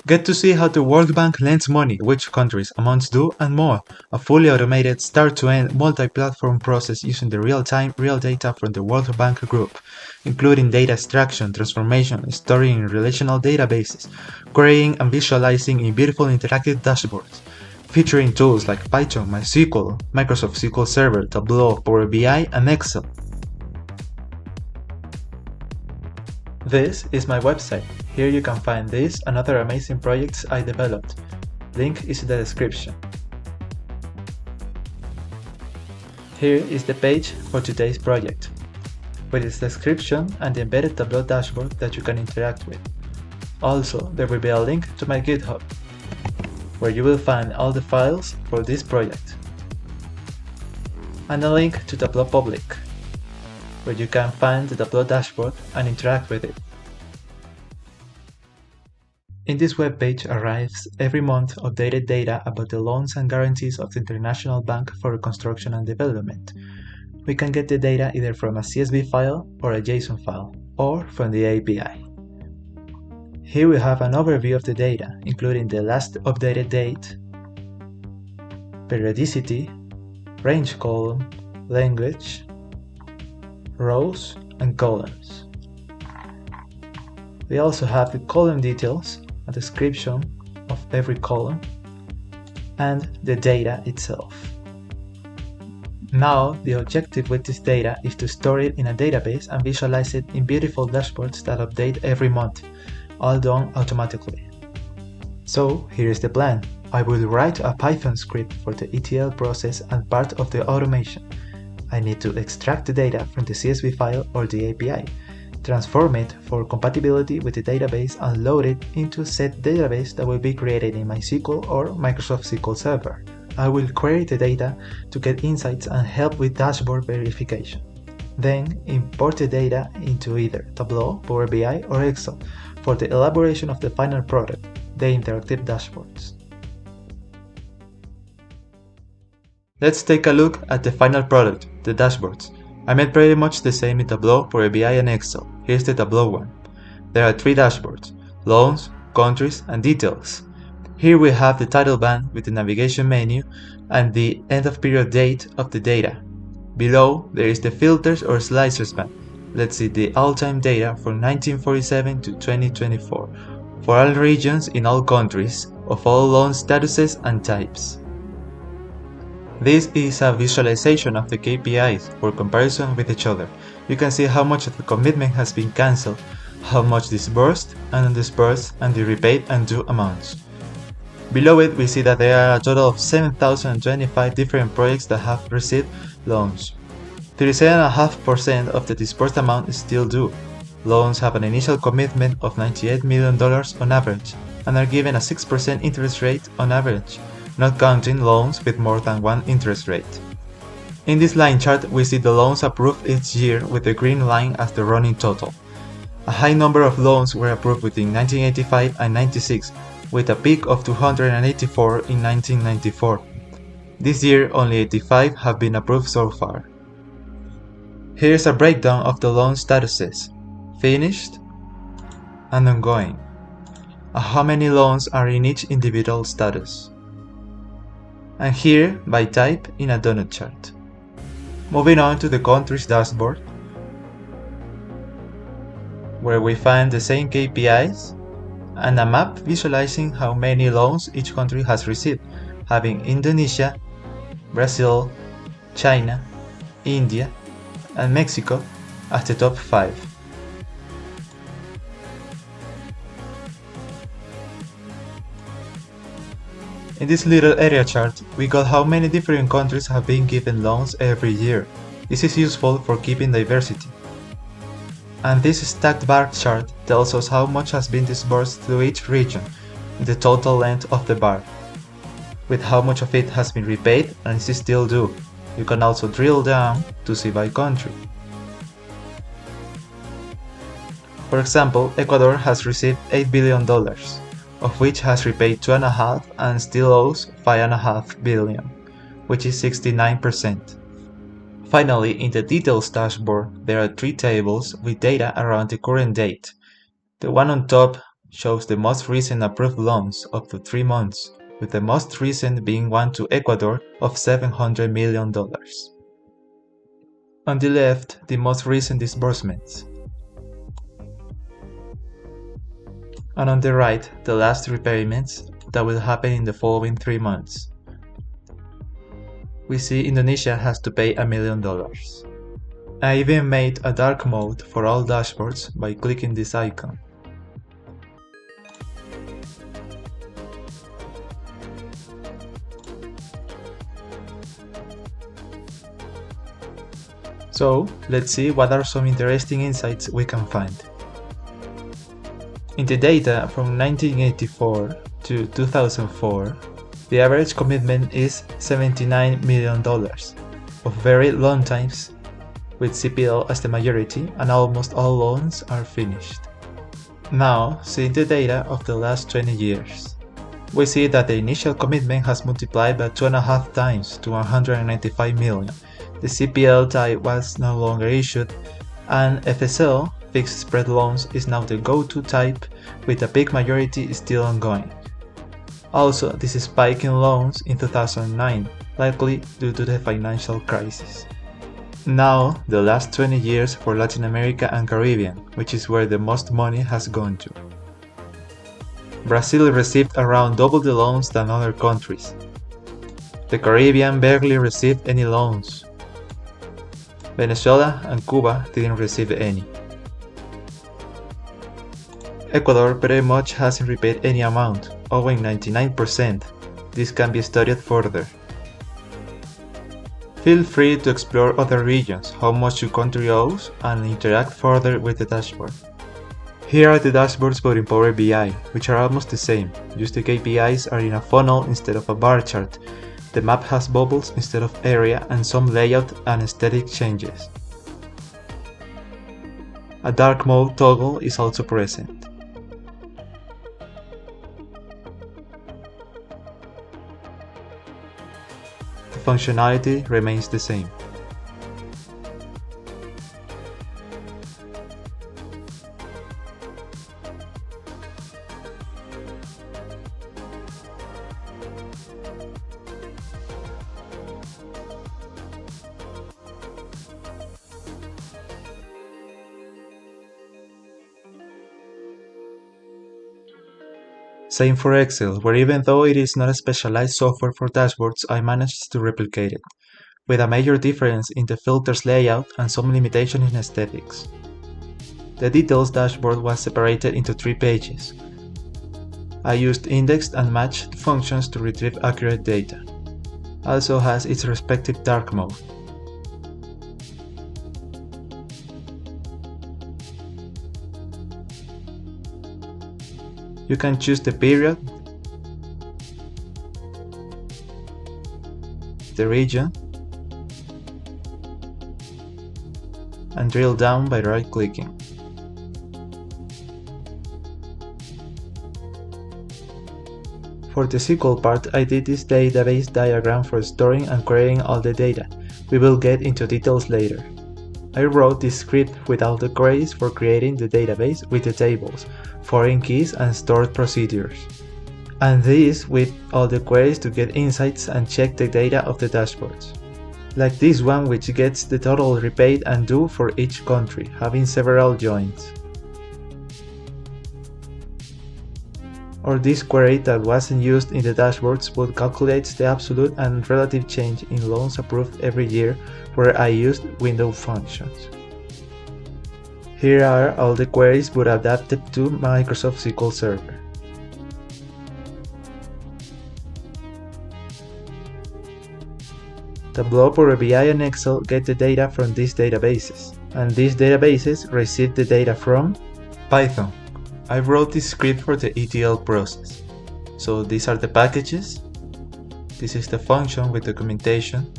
Get to see how the World Bank lends money, which countries, amounts due, and more. A fully automated start-to-end multi-platform process using the real-time, real data from the World Bank Group, including data extraction, transformation, storing in relational databases, querying and visualizing in beautiful interactive dashboards, featuring tools like Python, MySQL, Microsoft SQL Server, Tableau, Power BI, and Excel. This is my website. Here you can find this and other amazing projects I developed. Link is in the description. Here is the page for today's project, with its description and the embedded Tableau dashboard that you can interact with. Also, there will be a link to my GitHub, where you will find all the files for this project, and a link to Tableau Public, where you can find the Tableau dashboard and interact with it. In this webpage arrives every month updated data about the loans and guarantees of the International Bank for Reconstruction and Development. We can get the data either from a CSV file or a JSON file, or from the API. Here we have an overview of the data, including the last updated date, periodicity, range column, language, rows, and columns. We also have the column details, a description of every column, and the data itself. Now, the objective with this data is to store it in a database and visualize it in beautiful dashboards that update every month, all done automatically. So, here is the plan. I will write a Python script for the ETL process and part of the automation. I need to extract the data from the CSV file or the API, transform it for compatibility with the database, and load it into said database that will be created in MySQL or Microsoft SQL Server. I will query the data to get insights and help with dashboard verification. Then import the data into either Tableau, Power BI, or Excel for the elaboration of the final product, the interactive dashboards. Let's take a look at the final product, the dashboards. I made pretty much the same in Tableau, Power BI, and Excel. Here's the Tableau one. There are 3 dashboards: loans, countries, and details. Here we have the title band with the navigation menu and the end of period date of the data. Below there is the filters or slicers band. Let's see the all-time data from 1947 to 2024 for all regions in all countries of all loan statuses and types. This is a visualization of the KPIs for comparison with each other. You can see how much of the commitment has been cancelled, how much disbursed and undisbursed, and the repaid and due amounts. Below it we see that there are a total of 7,025 different projects that have received loans. 37.5% of the disbursed amount is still due. Loans have an initial commitment of $98 million on average and are given a 6% interest rate on average, not counting loans with more than one interest rate. In this line chart we see the loans approved each year with the green line as the running total. A high number of loans were approved between 1985 and 96, with a peak of 284 in 1994. This year only 85 have been approved so far. Here's a breakdown of the loan statuses: finished and ongoing, how many loans are in each individual status, and here by type in a donut chart. Moving on to the countries dashboard, where we find the same KPIs and a map visualizing how many loans each country has received, having Indonesia, Brazil, China, India, and Mexico as the top 5. In this little area chart, we got how many different countries have been given loans every year. This is useful for keeping diversity. And this stacked bar chart tells us how much has been disbursed to each region in the total length of the bar, with how much of it has been repaid and is still due. You can also drill down to see by country. For example, Ecuador has received $8 billion, of which has repaid 2.5 and still owes 5.5 billion, which is 69%. Finally, in the details dashboard, there are 3 tables with data around the current date. The one on top shows the most recent approved loans up to 3 months, with the most recent being one to Ecuador of $700 million. On the left, the most recent disbursements. And on the right, the last repayments that will happen in the following 3 months. We see Indonesia has to pay $1 million. I even made a dark mode for all dashboards by clicking this icon. So, let's see what are some interesting insights we can find. In the data from 1984 to 2004, the average commitment is $79 million, of very long times, with CPL as the majority, and almost all loans are finished. Now, seeing the data of the last 20 years, we see that the initial commitment has multiplied by 2.5 times to 195 million. The CPL type was no longer issued, and FSL, fixed spread loans, is now the go-to type, with a big majority still ongoing. Also, this spike in loans in 2009, likely due to the financial crisis. Now, the last 20 years for Latin America and Caribbean, which is where the most money has gone to. Brazil received around double the loans than other countries. The Caribbean barely received any loans. Venezuela and Cuba didn't receive any. Ecuador pretty much hasn't repaid any amount, owing 99%. This can be studied further. Feel free to explore other regions, how much your country owes, and interact further with the dashboard. Here are the dashboards but in Power BI, which are almost the same, just the KPIs are in a funnel instead of a bar chart. The map has bubbles instead of area and some layout and aesthetic changes. A dark mode toggle is also present. The functionality remains the same. Same for Excel, where even though it is not a specialized software for dashboards, I managed to replicate it, with a major difference in the filters layout and some limitation in aesthetics. The details dashboard was separated into 3 pages. I used indexed and matched functions to retrieve accurate data. Also has its respective dark mode. You can choose the period, the region, and drill down by right-clicking. For the SQL part, I did this database diagram for storing and querying all the data. We will get into details later. I wrote this script with all the queries for creating the database with the tables, foreign keys and stored procedures. And this with all the queries to get insights and check the data of the dashboards. Like this one, which gets the total repaid and due for each country, having several joins. Or this query that wasn't used in the dashboards but calculates the absolute and relative change in loans approved every year, where I used window functions. Here are all the queries but adapted to Microsoft SQL Server. Tableau, Power BI and Excel get the data from these databases, and these databases receive the data from Python. I wrote this script for the ETL process. So these are the packages, this is the function with documentation,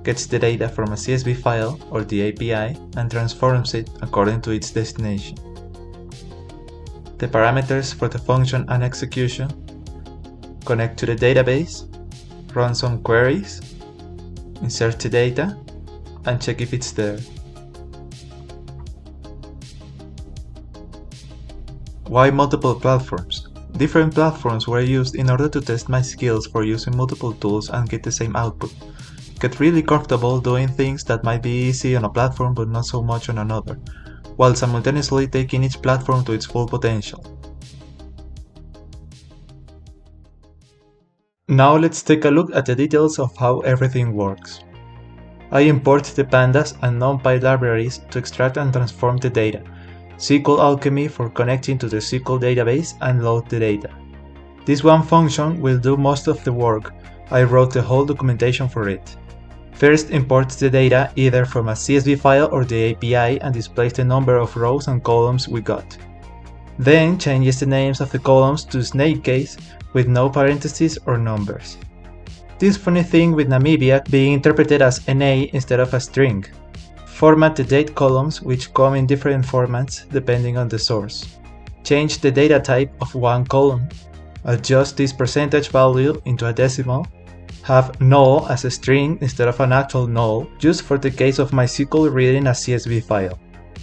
gets the data from a CSV file or the API and transforms it according to its destination. The parameters for the function and execution, connect to the database, run some queries, insert the data, and check if it's there. Why multiple platforms? Different platforms were used in order to test my skills for using multiple tools and get the same output. Get really comfortable doing things that might be easy on a platform but not so much on another, while simultaneously taking each platform to its full potential. Now let's take a look at the details of how everything works. I import the Pandas and NumPy libraries to extract and transform the data, SQL Alchemy for connecting to the SQL database and load the data. This one function will do most of the work. I wrote the whole documentation for it. First imports the data either from a CSV file or the API and displays the number of rows and columns we got. Then changes the names of the columns to snake case with no parentheses or numbers. This funny thing with Namibia being interpreted as NA instead of a string. Format the date columns, which come in different formats depending on the source. Change the data type of one column. Adjust this percentage value into a decimal. Have null as a string instead of an actual null, just for the case of MySQL reading a CSV file.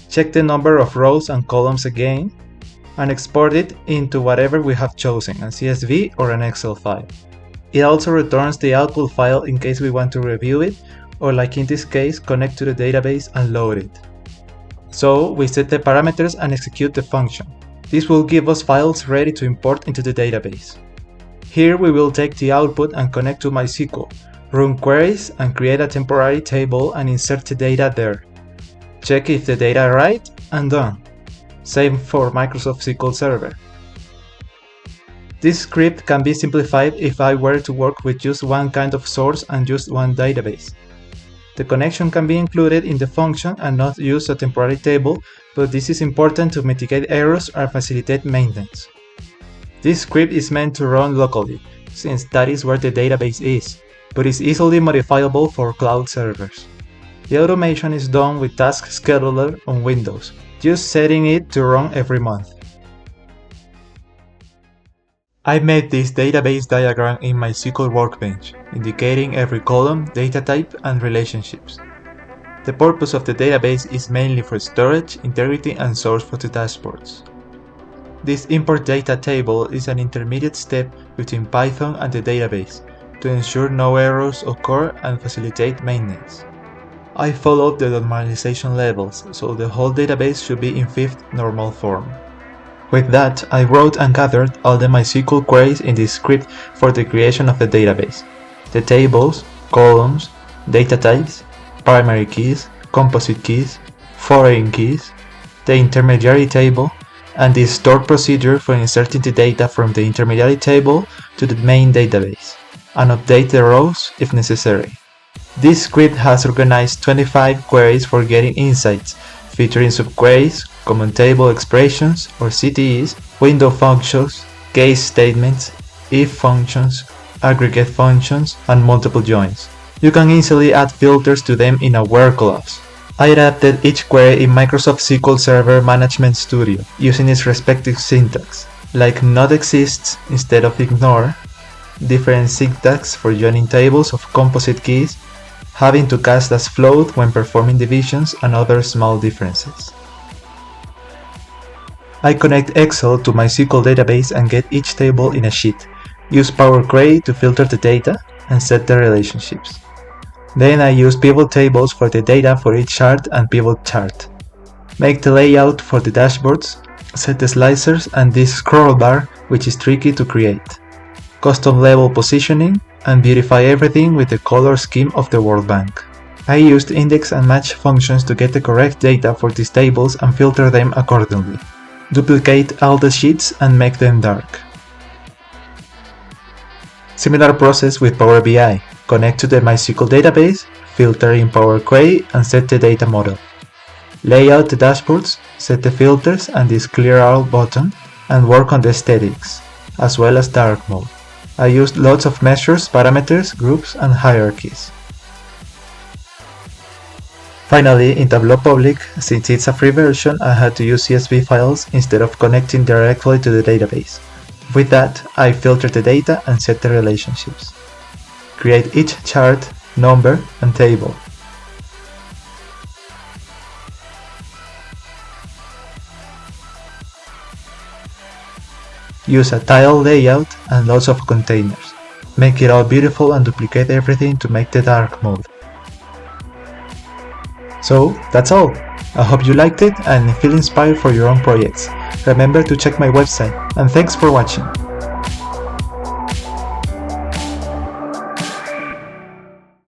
Check the number of rows and columns again, and export it into whatever we have chosen, a CSV or an Excel file. It also returns the output file in case we want to review it, or like in this case, connect to the database and load it. So we set the parameters and execute the function. This will give us files ready to import into the database. Here we will take the output and connect to MySQL, run queries and create a temporary table and insert the data there. Check if the data are right and done. Same for Microsoft SQL Server. This script can be simplified if I were to work with just one kind of source and just one database. The connection can be included in the function and not use a temporary table, but this is important to mitigate errors or facilitate maintenance. This script is meant to run locally, since that is where the database is, but is easily modifiable for cloud servers. The automation is done with Task Scheduler on Windows, just setting it to run every month. I made this database diagram in my SQL Workbench, indicating every column, data type, and relationships. The purpose of the database is mainly for storage, integrity, and source for the dashboards. This import data table is an intermediate step between Python and the database to ensure no errors occur and facilitate maintenance. I followed the normalization levels, so the whole database should be in 5th normal form. With that, I wrote and gathered all the MySQL queries in this script for the creation of the database. The tables, columns, data types, primary keys, composite keys, foreign keys, the intermediary table, and the store procedure for inserting the data from the intermediary table to the main database, and update the rows if necessary. This script has organized 25 queries for getting insights, featuring subqueries, common table expressions or CTEs, window functions, case statements, if functions, aggregate functions, and multiple joins. You can easily add filters to them in a where clause. I adapted each query in Microsoft SQL Server Management Studio using its respective syntax, like not exists instead of ignore, different syntax for joining tables of composite keys, having to cast as float when performing divisions, and other small differences. I connect Excel to my SQL database and get each table in a sheet, use Power Query to filter the data, and set the relationships. Then I use pivot tables for the data for each chart and pivot chart. Make the layout for the dashboards, set the slicers and this scroll bar, which is tricky to create. Custom level positioning, and beautify everything with the color scheme of the World Bank. I used index and match functions to get the correct data for these tables and filter them accordingly. Duplicate all the sheets and make them dark. Similar process with Power BI. Connect to the MySQL database, filter in Power Query, and set the data model. Lay out the dashboards, set the filters and this clear all button, and work on the aesthetics, as well as dark mode. I used lots of measures, parameters, groups, and hierarchies. Finally, in Tableau Public, since it's a free version, I had to use CSV files instead of connecting directly to the database. With that, I filtered the data and set the relationships. Create each chart, number, and table. use a tile layout and lots of containers. Make it all beautiful and duplicate everything to make the dark mode. So that's all. I hope you liked it and feel inspired for your own projects. Remember to check my website, and thanks for watching.